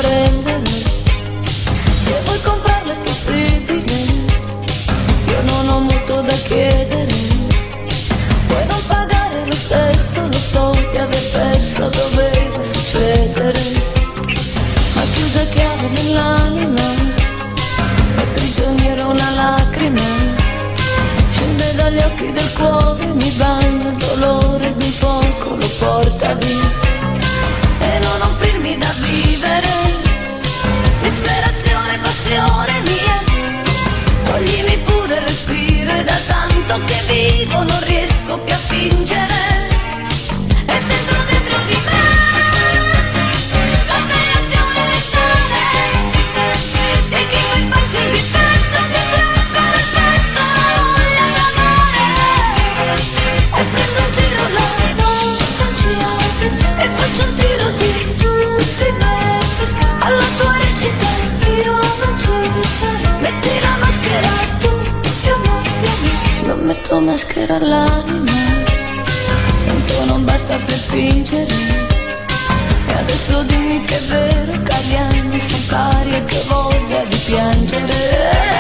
prendere. Se vuoi comprarlo è possibile, io non ho molto da chiedere. Puoi non pagare lo stesso, lo so di aver perso, doveva succedere. Ma chiusa a chiave nell'anima, è prigioniera una lacrima, scende dagli occhi del cuore, mi bagna il dolore ed un poco lo porta via. E non offrirmi da vivere, disperazione, passione mia, toglimi pure il respiro, e da tanto che vivo non riesco più a fingere, e sento dentro di me l'alterazione mentale di chi per farsi un dispetto si strappa dal petto la voglia d'amore, e prendo in giro la nostalgia e faccio un tiro di tutti me. Alla tua recita io non ci sarò, metti la maschera tu, io non metto maschera all'anima, tanto non basta per fingere. E adesso dimmi che è vero che agli anni son pari e che voglia di piangere.